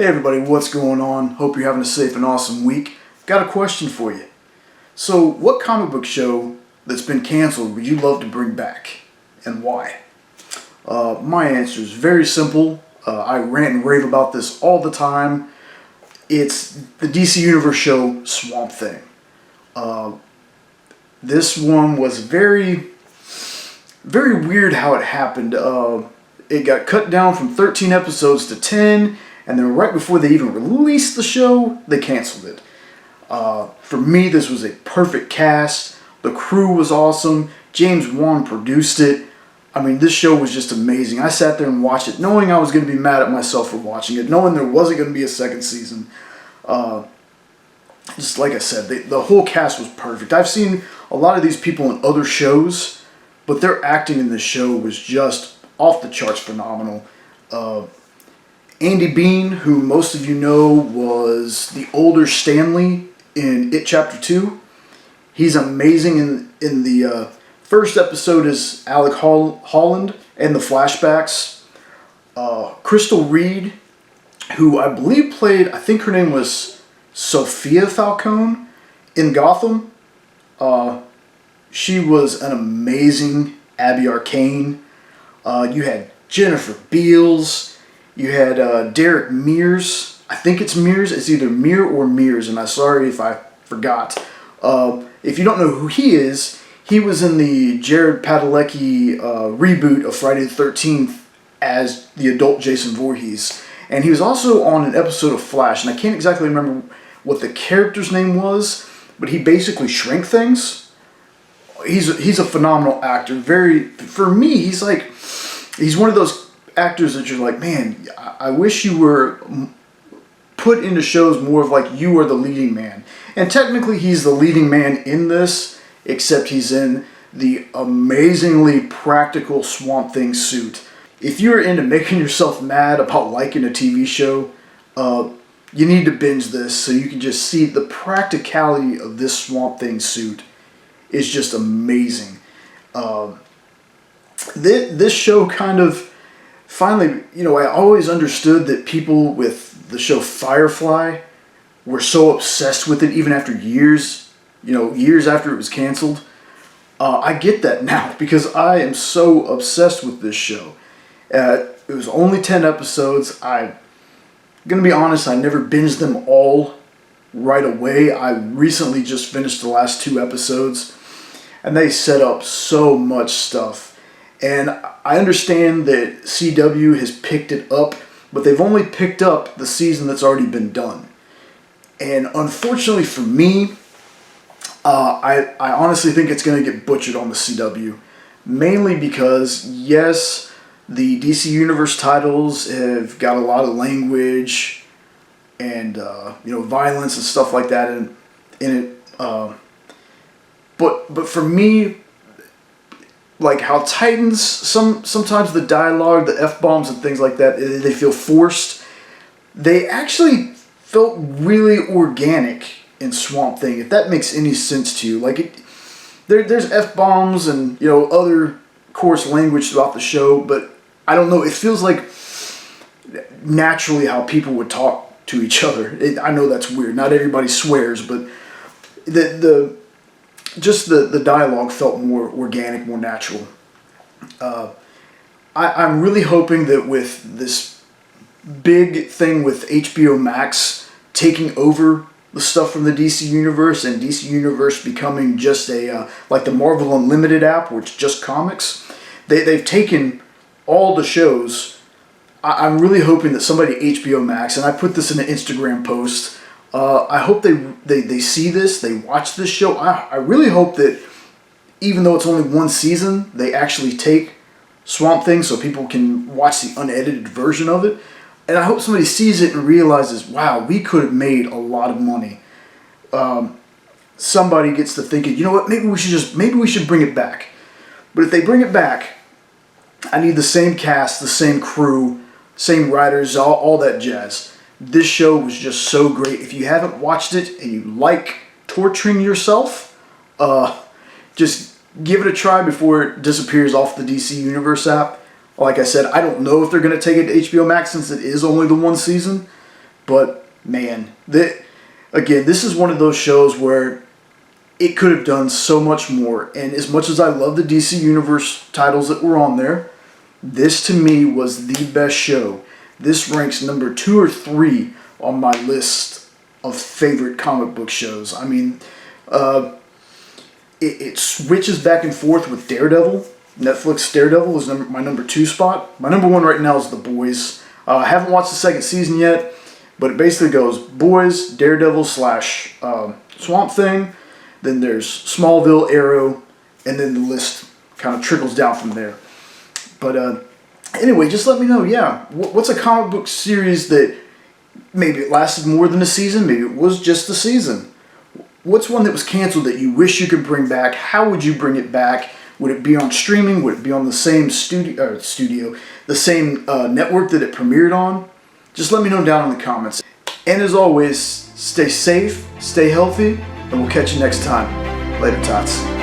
Hey everybody, what's going on? Hope you're having a safe and awesome week. Got a question for you. So, what comic book show that's been canceled would you love to bring back, and why? My answer is very simple. I rant and rave about this all the time. It's the DC Universe show Swamp Thing. This one was very weird how it happened. It got cut down from 13 episodes to 10, and then right before they even released the show, they canceled it. For me, this was a perfect cast. The crew was awesome. James Wan produced it. I mean, this show was just amazing. I sat there and watched it knowing I was going to be mad at myself for watching it, knowing there wasn't going to be a second season. Just like I said, the whole cast was perfect. I've seen a lot of these people in other shows, but their acting in this show was just off the charts phenomenal. Andy Bean, who most of you know was the older Stanley in It Chapter 2. He's amazing in the first episode is Alec Holland and the flashbacks. Crystal Reed, who I believe played, I think her name was Sophia Falcone in Gotham. She was an amazing Abby Arcane. You had Jennifer Beals. You had Derek Mears. I think it's Mears. It's either Mir or Mears, and I'm sorry if I forgot. If you don't know who he is, he was in the Jared Padalecki reboot of Friday the 13th as the adult Jason Voorhees. And he was also on an episode of Flash, and I can't exactly remember what the character's name was, but he basically shrank things. He's a phenomenal actor. For me, he's one of those actors that you're like, man, I wish you were put into shows more of like you are the leading man. And technically he's the leading man in this, except he's in the amazingly practical Swamp Thing suit. If you're into making yourself mad about liking a TV show, you need to binge this so you can just see the practicality of this Swamp Thing suit is just amazing. This show kind of finally, I always understood that people with the show Firefly were so obsessed with it even after years after it was canceled. I get that now because I am so obsessed with this show. It was only 10 episodes. I'm going to be honest, I never binged them all right away. I recently just finished the last 2 episodes, and they set up so much stuff. And I understand that CW has picked it up, but they've only picked up the season that's already been done. And unfortunately for me, I honestly think it's going to get butchered on the CW. Mainly because, yes, the DC Universe titles have got a lot of language and violence and stuff like that in it. But for me, like how Titans, sometimes the dialogue, the F-bombs and things like that, they feel forced. They actually felt really organic in Swamp Thing, if that makes any sense to you. Like, there's F-bombs and, other coarse language throughout the show, but I don't know, it feels like naturally how people would talk to each other. I know that's weird. Not everybody swears, but the dialogue felt more organic, more natural. I'm really hoping that with this big thing with HBO Max taking over the stuff from the DC Universe and DC Universe becoming just like the Marvel Unlimited app, where it's just comics, they've taken all the shows. I'm really hoping that somebody at HBO Max, and I put this in an Instagram post, I hope they see this, they watch this show. I really hope that even though it's only 1 season, they actually take Swamp Thing so people can watch the unedited version of it. And I hope somebody sees it and realizes, wow, we could have made a lot of money. Somebody gets to thinking, you know what, maybe we should bring it back. But if they bring it back, I need the same cast, the same crew, same writers, all that jazz. This show was just so great. If you haven't watched it and you like torturing yourself, just give it a try before it disappears off the DC Universe app. Like I said, I don't know if they're going to take it to HBO Max since it is only the 1 season. But man, again, this is one of those shows where it could have done so much more. And as much as I love the DC Universe titles that were on there, this to me was the best show. This ranks number 2 or 3 on my list of favorite comic book shows. I mean, it switches back and forth with Daredevil. Netflix Daredevil is my number 2 spot. My number 1 right now is The Boys. I haven't watched the second season yet, but it basically goes Boys, Daredevil / Swamp Thing. Then there's Smallville, Arrow, and then the list kind of trickles down from there. But anyway, just let me know, yeah, what's a comic book series that maybe it lasted more than a season, maybe it was just a season. What's one that was canceled that you wish you could bring back? How would you bring it back? Would it be on streaming? Would it be on the same the same network that it premiered on? Just let me know down in the comments. And as always, stay safe, stay healthy, and we'll catch you next time. Later, tots.